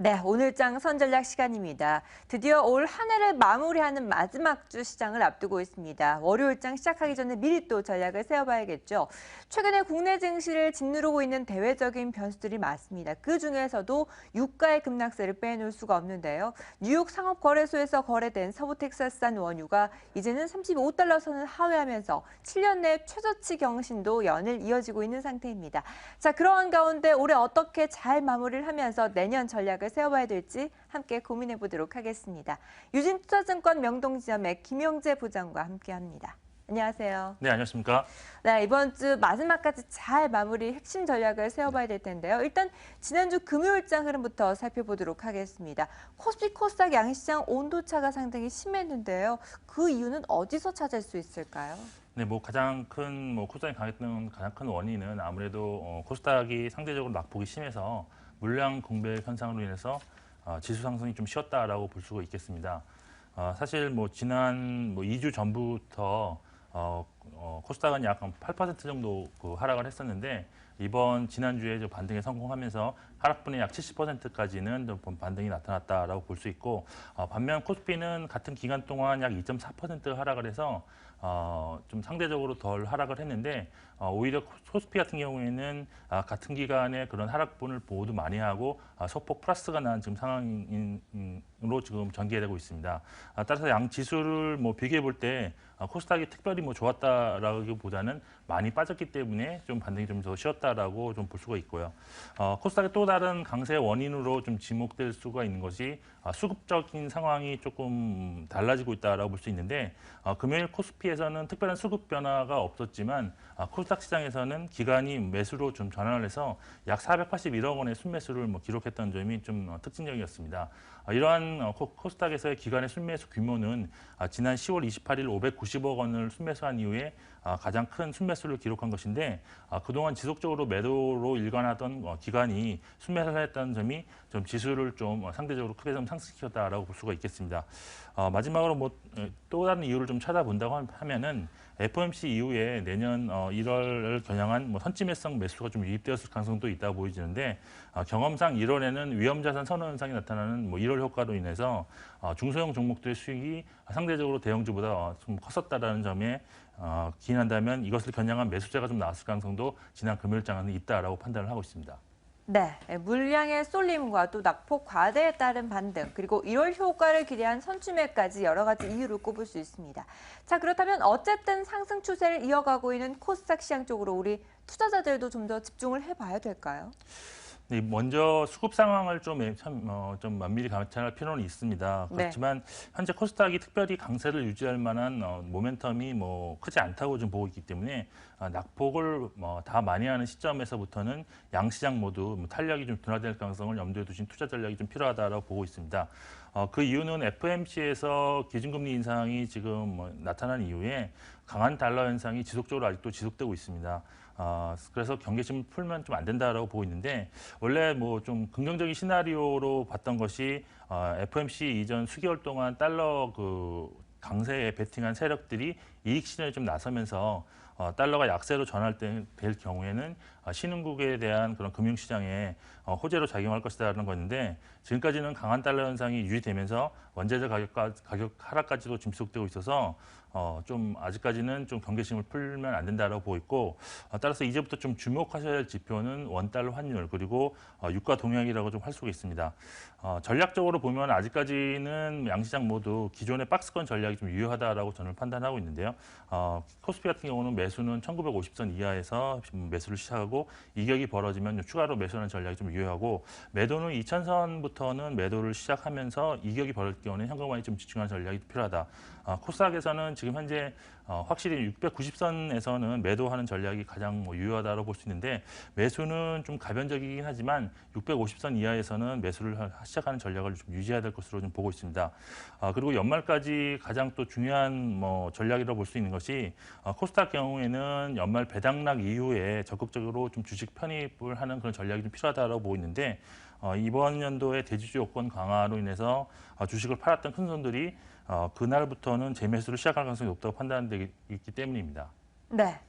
네, 오늘장 선전략 시간입니다. 드디어 올 한 해를 마무리하는 마지막 주 시장을 앞두고 있습니다. 월요일장 시작하기 전에 미리 또 전략을 세워봐야겠죠. 최근에 국내 증시를 짓누르고 있는 대외적인 변수들이 많습니다. 그중에서도 유가의 급락세를 빼놓을 수가 없는데요. 뉴욕 상업거래소에서 거래된 서부 텍사스산 원유가 이제는 35달러 선을 하회하면서 7년 내 최저치 경신도 연일 이어지고 있는 상태입니다. 자, 그런 가운데 올해 어떻게 잘 마무리를 하면서 내년 전략을 세워봐야 될지 함께 고민해 보도록 하겠습니다. 유진투자증권 명동지점의 김용재 부장과 함께합니다. 안녕하세요. 네, 안녕하십니까? 네, 이번 주 마지막까지 잘 마무리 핵심 전략을 세워봐야 될 텐데요. 일단 지난주 금요일장 흐름부터 살펴보도록 하겠습니다. 코스피 코스닥 양시장 온도차가 상당히 심했는데요. 그 이유는 어디서 찾을 수 있을까요? 네, 가장 큰 코스닥이 강했던 가장 큰 원인은 아무래도 코스닥이 상대적으로 낙폭이 심해서 물량 공백 현상으로 인해서 지수 상승이 좀 쉬었다라고 볼 수가 있겠습니다. 사실 지난 2주 전부터 코스닥은 약 8% 정도 하락을 했었는데 이번 지난주에 반등에 성공하면서 하락분의 약 70%까지는 좀 반등이 나타났다라고 볼 수 있고 반면 코스피는 같은 기간 동안 약 2.4% 하락을 해서 좀 상대적으로 덜 하락을 했는데 오히려 코스피 같은 경우에는 같은 기간에 그런 하락분을 모두 만회하고 소폭 플러스가 난 지금 상황으로 지금 전개되고 있습니다. 따라서 양 지수를 비교해 볼 때 코스닥이 특별히 좋았다라기보다는 많이 빠졌기 때문에 좀 반등이 좀 더 쉬었다라고 좀 볼 수가 있고요. 코스닥의 또 다른 강세 원인으로 좀 지목될 수가 있는 것이 수급적인 상황이 조금 달라지고 있다라고 볼 수 있는데 금요일 코스피에서는 특별한 수급 변화가 없었지만 코스닥 시장에서는 기관이 매수로 좀 전환을 해서 약 481억 원의 순매수를 기록했던 점이 좀 특징적이었습니다. 이러한 코스닥에서의 기관의 순매수 규모는 지난 10월 28일 590억 원을 순매수한 이후에 가장 큰 순매수를 기록한 것인데 그동안 지속적으로 매도로 일관하던 기관이 순매수를 했다는 점이 좀 지수를 좀 상대적으로 크게 좀 상승시켰다라고 볼 수가 있겠습니다. 마지막으로 또 다른 이유를 좀 찾아본다고 하면은 FOMC 이후에 내년 1월을 겨냥한 선침해성 매수가 좀 유입되었을 가능성도 있다 보이지는데 경험상 1월에는 위험자산 선호 현상이 나타나는 1월 효과로 인해서 중소형 종목들의 수익이 상대적으로 대형주보다 좀 컸었다라는 점에 기인한다면 이것을 겨냥한 매수세가 좀 나왔을 가능성도 지난 금요일장에는 있다라고 판단을 하고 있습니다. 네, 물량의 쏠림과 또 낙폭 과대에 따른 반등, 그리고 1월 효과를 기대한 선취매까지 여러 가지 이유를 꼽을 수 있습니다. 자, 그렇다면 어쨌든 상승 추세를 이어가고 있는 코스닥 시장 쪽으로 우리 투자자들도 좀 더 집중을 해봐야 될까요? 네, 먼저 수급 상황을 좀 면밀히 관찰할 필요는 있습니다. 네. 그렇지만 현재 코스닥이 특별히 강세를 유지할 만한 모멘텀이 크지 않다고 좀 보고 있기 때문에 낙폭을 다 만회하는 시점에서부터는 양시장 모두 탄력이 좀 둔화될 가능성을 염두에 두신 투자 전략이 좀 필요하다고 보고 있습니다. 그 이유는 FOMC에서 기준금리 인상이 지금 나타난 이후에 강한 달러 현상이 지속적으로 아직도 지속되고 있습니다. 그래서 경계심을 풀면 좀 안 된다라고 보고 있는데 원래 좀 긍정적인 시나리오로 봤던 것이 FOMC 이전 수개월 동안 달러 강세에 베팅한 세력들이 이익 실현에 좀 나서면서 달러가 약세로 될 경우에는 신흥국에 대한 그런 금융시장에 호재로 작용할 것이다라는 건데 지금까지는 강한 달러 현상이 유지되면서 원재재 가격 하락까지도 지속되고 있어서 좀 아직까지는 좀 경계심을 풀면 안 된다라고 보고 있고 따라서 이제부터 좀 주목하셔야 할 지표는 원달러 환율 그리고 유가 동향이라고 좀 할 수가 있습니다. 전략적으로 보면 아직까지는 양시장 모두 기존의 박스권 전략이 좀 유효하다라고 저는 판단하고 있는데요. 코스피 같은 경우는 매수는 1950선 이하에서 매수를 시작하고 이격이 벌어지면 추가로 매수하는 전략이 좀 유효하고 매도는 2000선부터는 매도를 시작하면서 이격이 벌어질 경우는 현금화에 좀 집중하는 전략이 필요하다. 코스닥에서는 지금 현재 확실히 690선에서는 매도하는 전략이 가장 유효하다고 볼 수 있는데 매수는 좀 가변적이긴 하지만 650선 이하에서는 매수를 시작하는 전략을 좀 유지해야 될 것으로 좀 보고 있습니다. 그리고 연말까지 가장 또 중요한 전략이라고 볼 수 있는 것이 코스닥 경우에는 연말 배당락 이후에 적극적으로 좀 주식 편입을 하는 그런 전략이 좀 필요하다고 보고 있는데 이번 연도의 대주주 요건 강화로 인해서 주식을 팔았던 큰 손들이 그날부터는 재매수를 시작할 가능성이 높다고 판단되기 때문입니다. 네.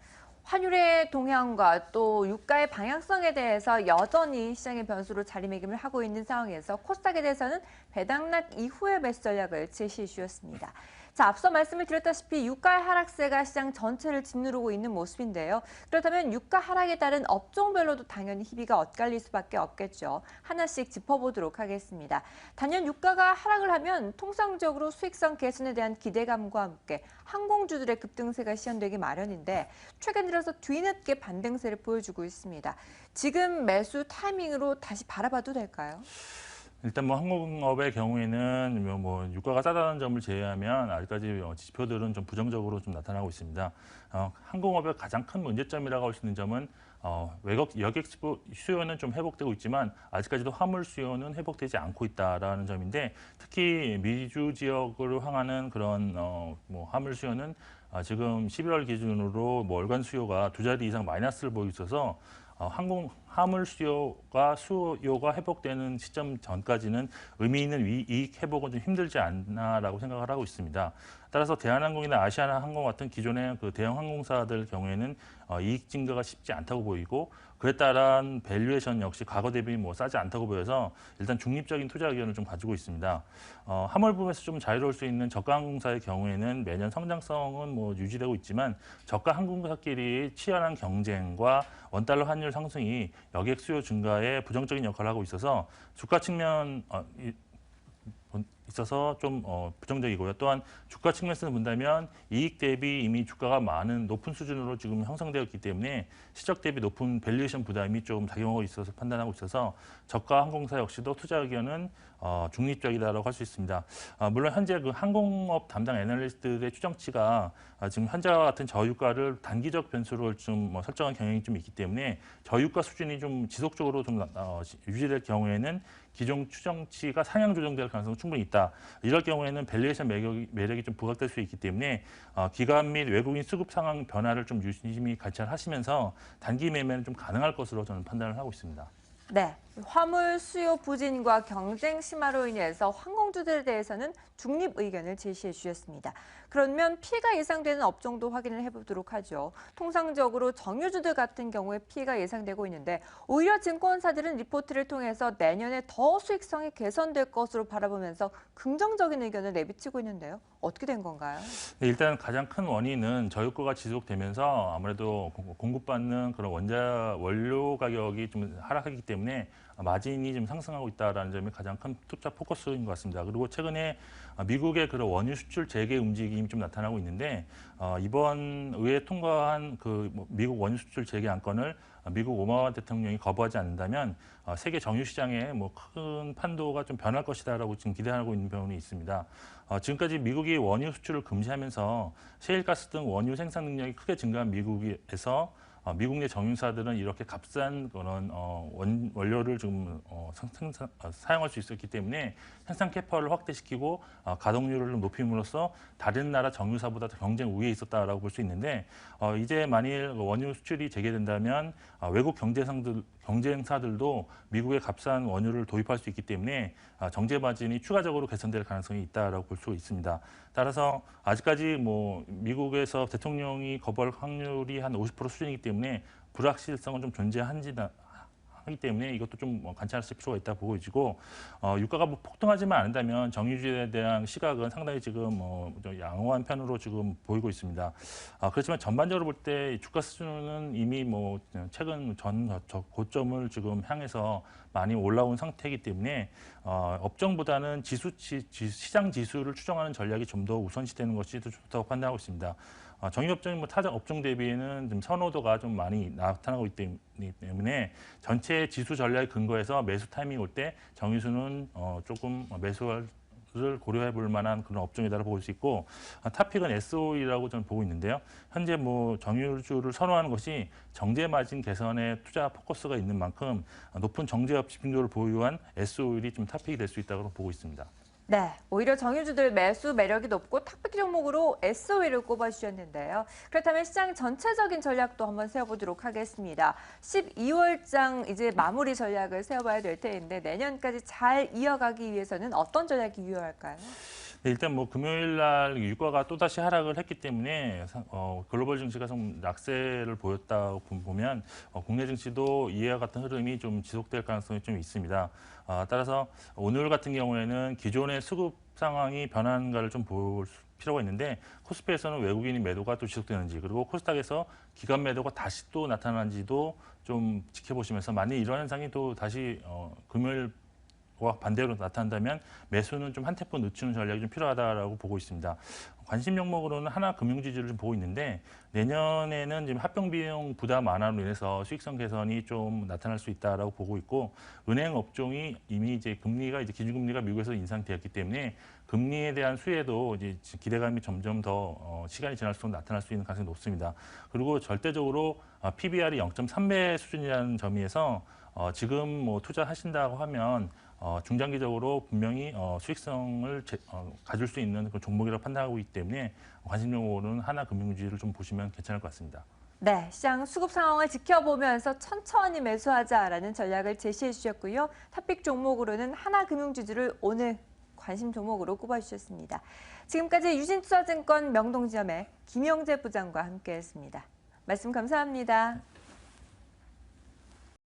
환율의 동향과 또 유가의 방향성에 대해서 여전히 시장의 변수로 자리매김을 하고 있는 상황에서 코스닥에 대해서는 배당락 이후의 매수 전략을 제시해 주셨습니다. 자, 앞서 말씀을 드렸다시피 유가의 하락세가 시장 전체를 짓누르고 있는 모습인데요. 그렇다면 유가 하락에 따른 업종별로도 당연히 희비가 엇갈릴 수밖에 없겠죠. 하나씩 짚어보도록 하겠습니다. 단연 유가가 하락을 하면 통상적으로 수익성 개선에 대한 기대감과 함께 항공주들의 급등세가 시현되기 마련인데 최근 들어서 뒤늦게 반등세를 보여주고 있습니다. 지금 매수 타이밍으로 다시 바라봐도 될까요? 일단 뭐 항공업의 경우에는 뭐 유가가 싸다는 점을 제외하면 아직까지 지표들은 좀 부정적으로 좀 나타나고 있습니다. 항공업의 가장 큰 문제점이라고 할 수 있는 점은 여객 수요는 좀 회복되고 있지만 아직까지도 화물 수요는 회복되지 않고 있다라는 점인데 특히 미주 지역으로 향하는 그런 뭐 화물 수요는 지금 11월 기준으로 뭐 월간 수요가 두 자리 이상 마이너스를 보이고 있어서 화물 수요가 회복되는 시점 전까지는 의미 있는 이익 회복은 좀 힘들지 않나라고 생각을 하고 있습니다. 따라서 대한항공이나 아시아나항공 같은 기존의 그 대형 항공사들 경우에는 이익 증가가 쉽지 않다고 보이고 그에 따른 밸류에이션 역시 과거 대비 뭐 싸지 않다고 보여서 일단 중립적인 투자 의견을 좀 가지고 있습니다. 화물 부분에서 좀 자유로울 수 있는 저가 항공사의 경우에는 매년 성장성은 뭐 유지되고 있지만 저가 항공사끼리 치열한 경쟁과 원달러 환율 상승이 여객 수요 증가에 부정적인 역할을 하고 있어서 주가 측면 있어서 좀 부정적이고요. 또한 주가 측면에서 본다면 이익 대비 이미 주가가 높은 수준으로 지금 형성되었기 때문에 시적 대비 높은 밸류에이션 부담이 좀 작용하고 있어서 판단하고 있어서 저가 항공사 역시도 투자 의견은 중립적이다라고 할 수 있습니다. 물론 현재 그 항공업 담당 애널리스트들의 추정치가 지금 현재와 같은 저유가를 단기적 변수로 좀 설정한 경향이 좀 있기 때문에 저유가 수준이 좀 지속적으로 좀 유지될 경우에는 기존 추정치가 상향 조정될 가능성이 충분히 있다. 이럴 경우에는 밸류에이션 매력이 좀 부각될 수 있기 때문에 기관 및 외국인 수급 상황 변화를 좀 유심히 관찰하시면서 단기 매매는 좀 가능할 것으로 저는 판단을 하고 있습니다. 네, 화물 수요 부진과 경쟁 심화로 인해서 항공주들에 대해서는 중립 의견을 제시해 주셨습니다. 그러면 피해가 예상되는 업종도 확인을 해보도록 하죠. 통상적으로 정유주들 같은 경우에 피해가 예상되고 있는데 오히려 증권사들은 리포트를 통해서 내년에 더 수익성이 개선될 것으로 바라보면서 긍정적인 의견을 내비치고 있는데요. 어떻게 된 건가요? 네, 일단 가장 큰 원인은 저유가가 지속되면서 아무래도 공급받는 그런 원료 가격이 좀 하락하기 때문에 마진이 좀 상승하고 있다는 점이 가장 큰 투자 포커스인 것 같습니다. 그리고 최근에 미국의 그런 원유 수출 재개 움직임이 좀 나타나고 있는데 이번 의회 통과한 그 미국 원유 수출 재개 안건을 미국 오바마 대통령이 거부하지 않는다면 세계 정유 시장에 뭐 큰 판도가 좀 변할 것이다라고 지금 기대하고 있는 부분이 있습니다. 지금까지 미국이 원유 수출을 금지하면서 셰일가스 등 원유 생산 능력이 크게 증가한 미국에서 미국 내 정유사들은 이렇게 값싼 그런 원료를 지금 사용할 수 있었기 때문에 생산 캐파를 확대시키고 가동률을 좀 높임으로써 다른 나라 정유사보다 더 경쟁 우위에 있었다라고 볼 수 있는데 이제 만일 원유 수출이 재개된다면 외국 경쟁사들도 미국의 값싼 원유를 도입할 수 있기 때문에 정제 마진이 추가적으로 개선될 가능성이 있다라고 볼 수 있습니다. 따라서 아직까지 뭐 미국에서 대통령이 거부할 확률이 한 50% 수준이기 때문에 불확실성은 좀 하기 때문에 이것도 좀 관찰하실 필요가 있다 보고 있고 유가가 뭐 폭등하지만 않는다면 정유주에 대한 시각은 상당히 지금 좀 양호한 편으로 지금 보이고 있습니다. 그렇지만 전반적으로 볼 때 주가 수준은 이미 뭐 최근 고점을 지금 향해서 많이 올라온 상태이기 때문에 업종보다는 시장 지수를 추정하는 전략이 좀 더 우선시되는 것이 더 좋다고 판단하고 있습니다. 정유업종이 뭐 타자 업종 대비는 좀 선호도가 좀 많이 나타나고 있기 때문에 전체 지수 전략에 근거해서 매수 타이밍 올 때 정유수는 조금 매수를 고려해 볼 만한 그런 업종이다라고 볼 수 있고 탑픽은 SOE라고 저는 보고 있는데요. 현재 뭐 정유주를 선호하는 것이 정제 마진 개선에 투자 포커스가 있는 만큼 높은 정제업 집중도를 보유한 SOE이 좀 탑픽이 될 수 있다고 보고 있습니다. 네, 오히려 정유주들 매수 매력이 높고 탑픽 종목으로 SOE를 꼽아주셨는데요. 그렇다면 시장 전체적인 전략도 한번 세워보도록 하겠습니다. 12월장 이제 마무리 전략을 세워봐야 될 텐데 내년까지 잘 이어가기 위해서는 어떤 전략이 유효할까요? 네, 일단 뭐 금요일 날 유가가 또다시 하락을 했기 때문에 글로벌 증시가 좀 낙세를 보였다고 보면 국내 증시도 이와 같은 흐름이 좀 지속될 가능성이 좀 있습니다. 따라서 오늘 같은 경우에는 기존의 수급 상황이 변한가를 좀 볼 필요가 있는데 코스피에서는 외국인 매도가 또 지속되는지 그리고 코스닥에서 기관 매도가 다시 또 나타나는지도 좀 지켜보시면서 만약 이런 현상이 또 다시 금요일 와 반대로 나타난다면 매수는 좀 한 템포 늦추는 전략이 좀 필요하다라고 보고 있습니다. 관심 종목으로는 하나금융지주를 좀 보고 있는데 내년에는 지금 합병 비용 부담 완화로 인해서 수익성 개선이 좀 나타날 수 있다라고 보고 있고 은행 업종이 이미 이제 금리가 이제 기준금리가 미국에서 인상되었기 때문에 금리에 대한 수혜도 이제 기대감이 점점 더 시간이 지날수록 나타날 수 있는 가능성이 높습니다. 그리고 절대적으로 PBR이 0.3배 수준이라는 점에서 지금 뭐 투자하신다고 하면 중장기적으로 분명히 수익성을 가질 수 있는 그런 종목이라고 판단하고 있기 때문에 관심 종목으로는 하나금융지를 좀 보시면 괜찮을 것 같습니다. 네, 시장 수급 상황을 지켜보면서 천천히 매수하자라는 전략을 제시해 주셨고요. 탑픽 종목으로는 하나금융지주를 오늘 관심 종목으로 꼽아주셨습니다. 지금까지 유진투자증권 명동지점의 김영재 부장과 함께했습니다. 말씀 감사합니다.